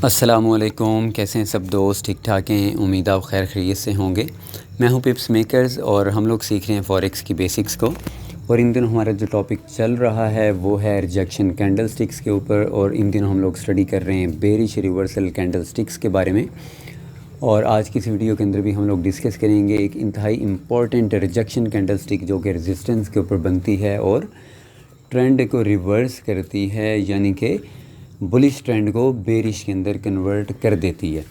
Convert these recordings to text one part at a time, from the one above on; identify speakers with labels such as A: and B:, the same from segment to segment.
A: السلام علیکم، کیسے ہیں سب دوست؟ ٹھیک ٹھاک ہیں؟ امید آپ خیر خیریت سے ہوں گے۔ میں ہوں پپس میکرز اور ہم لوگ سیکھ رہے ہیں فوریکس کی بیسکس کو، اور ان دنوں ہمارا جو ٹاپک چل رہا ہے وہ ہے ریجیکشن کینڈل سٹکس کے اوپر، اور ان دنوں ہم لوگ اسٹڈی کر رہے ہیں بیریش ریورسل کینڈل سٹکس کے بارے میں۔ اور آج کی اس ویڈیو کے اندر بھی ہم لوگ ڈسکس کریں گے ایک انتہائی امپورٹنٹ ریجیکشن کینڈل سٹک جو کہ ریزسٹنس کے اوپر بنتی ہے اور ٹرینڈ کو ریورس کرتی ہے، یعنی کہ بلش ٹرینڈ کو بیرش کے اندر کنورٹ کر دیتی ہے۔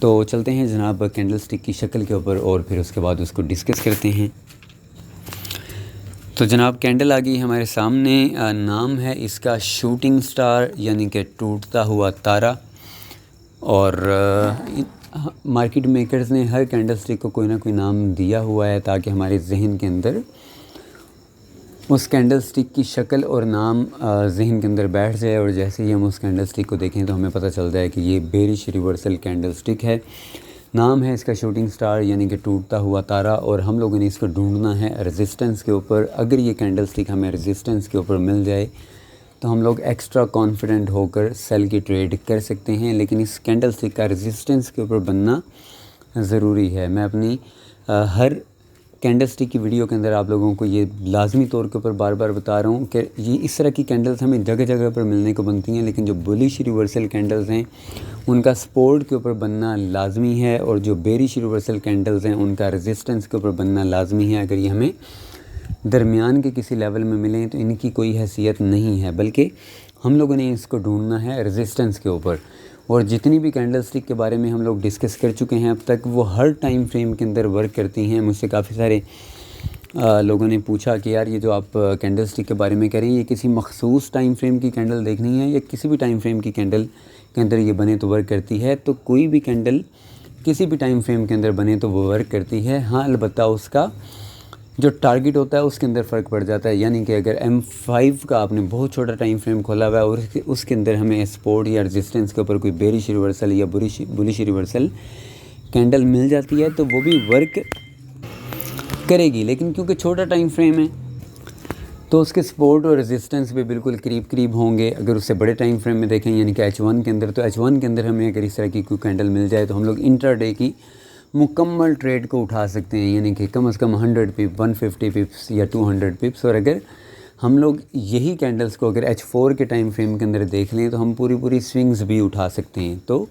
A: تو چلتے ہیں جناب کینڈل سٹک کی شکل کے اوپر اور پھر اس کے بعد اس کو ڈسکس کرتے ہیں۔ تو جناب کینڈل آ گئی ہمارے سامنے، نام ہے اس کا شوٹنگ سٹار، یعنی کہ ٹوٹتا ہوا تارا۔ اور مارکیٹ میکرز نے ہر کینڈل سٹک کو کوئی نہ کوئی نام دیا ہوا ہے تاکہ ہمارے ذہن کے اندر اس کینڈل سٹک کی شکل اور نام ذہن کے اندر بیٹھ جائے، اور جیسے ہی ہم اس کینڈل سٹک کو دیکھیں تو ہمیں پتہ چلتا ہے کہ یہ بیرش ریورسل کینڈل سٹک ہے۔ نام ہے اس کا شوٹنگ سٹار، یعنی کہ ٹوٹتا ہوا تارا، اور ہم لوگوں نے اس کو ڈھونڈنا ہے ریزسٹنس کے اوپر۔ اگر یہ کینڈل سٹک ہمیں ریزسٹنس کے اوپر مل جائے تو ہم لوگ ایکسٹرا کانفیڈنٹ ہو کر سیل کی ٹریڈ کر سکتے ہیں، لیکن اس کینڈل سٹک کا ریزسٹنس کے اوپر بننا ضروری ہے۔ میں اپنی ہر کینڈل سٹک کی ویڈیو کے اندر آپ لوگوں کو یہ لازمی طور کے اوپر بار بار بتا رہا ہوں کہ یہ اس طرح کی کینڈلز ہمیں جگہ جگہ پر ملنے کو بنتی ہیں، لیکن جو بلش ریورسل کینڈلز ہیں ان کا سپورٹ کے اوپر بننا لازمی ہے، اور جو بیرش ریورسل کینڈلز ہیں ان کا ریزسٹنس کے اوپر بننا لازمی ہے۔ اگر یہ ہمیں درمیان کے کسی لیول میں ملیں تو ان کی کوئی حیثیت نہیں ہے، بلکہ ہم لوگوں نے اس کو ڈھونڈنا ہے ریزسٹنس کے اوپر۔ اور جتنی بھی کینڈل سٹک کے بارے میں ہم لوگ ڈسکس کر چکے ہیں اب تک، وہ ہر ٹائم فریم کے اندر ورک کرتی ہیں۔ مجھ سے کافی سارے لوگوں نے پوچھا کہ یار یہ جو آپ کینڈل سٹک کے بارے میں کریں یہ کسی مخصوص ٹائم فریم کی کینڈل دیکھنی ہے یا کسی بھی ٹائم فریم کی کینڈل کے اندر یہ بنے تو ورک کرتی ہے؟ تو کوئی بھی کینڈل کسی بھی ٹائم فریم کے اندر بنے تو وہ ورک کرتی ہے، ہاں البتہ اس کا جو ٹارگٹ ہوتا ہے اس کے اندر فرق پڑ جاتا ہے۔ یعنی کہ اگر M5 کا آپ نے بہت چھوٹا ٹائم فریم کھولا ہوا ہے اور اس کے اندر ہمیں سپورٹ یا ریزسٹنس کے اوپر کوئی بیرش ریورسل یا بلش ریورسل کینڈل مل جاتی ہے تو وہ بھی ورک کرے گی، لیکن کیونکہ چھوٹا ٹائم فریم ہے تو اس کے سپورٹ اور ریزسٹنس بھی بالکل قریب ہوں گے۔ اگر اس سے بڑے ٹائم فریم میں دیکھیں یعنی کہ H1 کے اندر، تو H1 کے اندر ہمیں اگر اس طرح کی کوئی کینڈل مل جائے تو ہم لوگ انٹر ڈے کی مکمل ٹریڈ کو اٹھا سکتے ہیں، یعنی کہ کم از کم 100 پپ، 150 پپس یا 200 پپس۔ اور اگر ہم لوگ یہی کینڈلز کو اگر H4 کے ٹائم فریم کے اندر دیکھ لیں تو ہم پوری سوئنگز بھی اٹھا سکتے ہیں۔ تو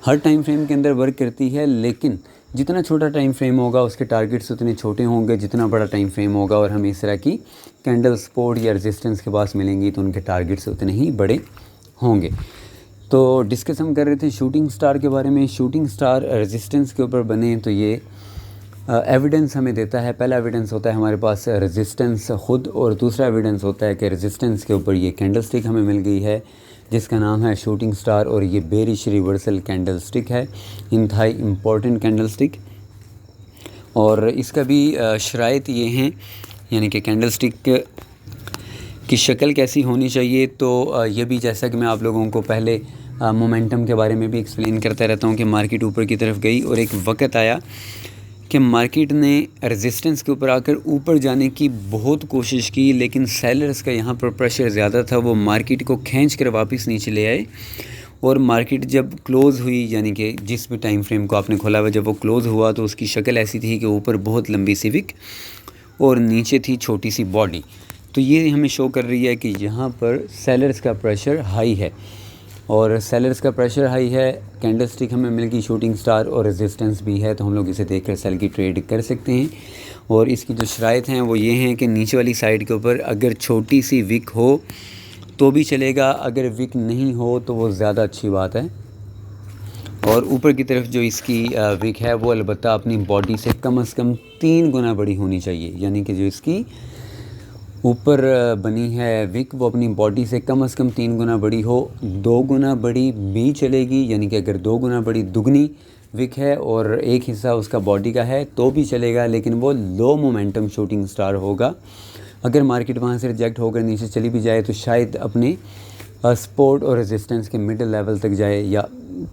A: ہر ٹائم فریم کے اندر ورک کرتی ہے، لیکن جتنا چھوٹا ٹائم فریم ہوگا اس کے ٹارگٹس اتنے چھوٹے ہوں گے، جتنا بڑا ٹائم فریم ہوگا اور ہمیں اس طرح کی کینڈل سپورٹ یا ریزسٹنس کے پاس ملیں گی تو ان کے ٹارگٹس اتنے ہی بڑے ہوں گے۔ تو ڈسکس ہم کر رہے تھے شوٹنگ سٹار کے بارے میں۔ شوٹنگ سٹار ریزسٹنس کے اوپر بنے تو یہ ایویڈنس ہمیں دیتا ہے۔ پہلا ایویڈنس ہوتا ہے ہمارے پاس ریزسٹنس خود، اور دوسرا ایویڈنس ہوتا ہے کہ ریزسٹنس کے اوپر یہ کینڈل سٹک ہمیں مل گئی ہے جس کا نام ہے شوٹنگ سٹار، اور یہ بیرش ریورسل کینڈل سٹک ہے، انتہائی امپورٹنٹ کینڈل سٹک۔ اور اس کا بھی شرائط یہ ہیں، یعنی کہ کینڈل سٹک کی شکل کیسی ہونی چاہیے۔ تو یہ بھی جیسا کہ میں آپ لوگوں کو پہلے مومنٹم کے بارے میں بھی ایکسپلین کرتا رہتا ہوں کہ مارکیٹ اوپر کی طرف گئی اور ایک وقت آیا کہ مارکیٹ نے ریزسٹنس کے اوپر آ کر اوپر جانے کی بہت کوشش کی، لیکن سیلرز کا یہاں پر پریشر زیادہ تھا، وہ مارکیٹ کو کھینچ کر واپس نیچے لے آئے۔ اور مارکیٹ جب کلوز ہوئی، یعنی کہ جس بھی ٹائم فریم کو آپ نے کھولا ہوا، جب وہ کلوز ہوا تو اس کی شکل ایسی تھی کہ اوپر بہت لمبی سی وک اور نیچے تھی چھوٹی سی باڈی۔ تو یہ ہمیں شو کر رہی ہے کہ یہاں پر سیلرز کا پریشر ہائی ہے، اور سیلرز کا پریشر ہائی ہے، کینڈل سٹک ہمیں مل گئی شوٹنگ سٹار اور ریزسٹنس بھی ہے، تو ہم لوگ اسے دیکھ کر سیل کی ٹریڈ کر سکتے ہیں۔ اور اس کی جو شرائط ہیں وہ یہ ہیں کہ نیچے والی سائڈ کے اوپر اگر چھوٹی سی وک ہو تو بھی چلے گا، اگر وک نہیں ہو تو وہ زیادہ اچھی بات ہے۔ اور اوپر کی طرف جو اس کی وک ہے وہ البتہ اپنی باڈی سے کم از کم 3 گنا بڑی ہونی چاہیے، یعنی کہ جو اس کی اوپر بنی ہے وک وہ اپنی باڈی سے کم از کم 3 گنا بڑی ہو۔ 2 گنا بڑی بھی چلے گی، یعنی کہ اگر 2 گنا بڑی دگنی وک ہے اور ایک حصہ اس کا باڈی کا ہے تو بھی چلے گا، لیکن وہ لو مومنٹم شوٹنگ سٹار ہوگا۔ اگر مارکیٹ وہاں سے ریجیکٹ ہو کر نیچے چلی بھی جائے تو شاید اپنے سپورٹ اور ریزسٹنس کے مڈل لیول تک جائے، یا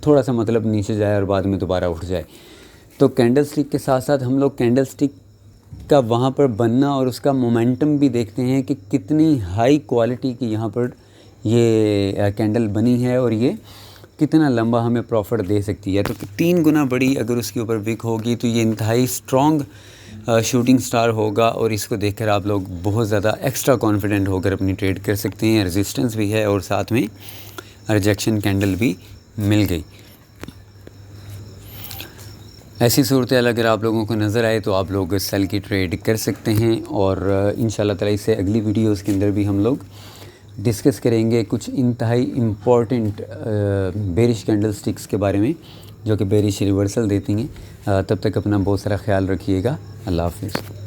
A: تھوڑا سا مطلب نیچے جائے اور بعد میں دوبارہ اٹھ جائے۔ تو کینڈل سٹک کے ساتھ ساتھ ہم لوگ کینڈل سٹک کا وہاں پر بننا اور اس کا مومنٹم بھی دیکھتے ہیں کہ کتنی ہائی کوالٹی کی یہاں پر یہ کینڈل بنی ہے، اور یہ کتنا لمبا ہمیں پروفٹ دے سکتی ہے. تو 3 گنا بڑی اگر اس کے اوپر وک ہوگی تو یہ انتہائی اسٹرانگ شوٹنگ سٹار ہوگا، اور اس کو دیکھ کر آپ لوگ بہت زیادہ ایکسٹرا کانفیڈنٹ ہو کر اپنی ٹریڈ کر سکتے ہیں. ریزسٹنس بھی ہے اور ساتھ میں ریجیکشن کینڈل بھی مل گئی. ایسی صورتحال اگر آپ لوگوں کو نظر آئے تو آپ لوگ سیل کی ٹریڈ کر سکتے ہیں، اور انشاءاللہ تعالی اس سے اگلی ویڈیوز کے اندر بھی ہم لوگ ڈسکس کریں گے کچھ انتہائی امپورٹنٹ بیرش کینڈل سٹکس کے بارے میں جو کہ بیرش ریورسل دیتی ہیں. تب تک اپنا بہت سارا خیال رکھیے گا. اللہ حافظ.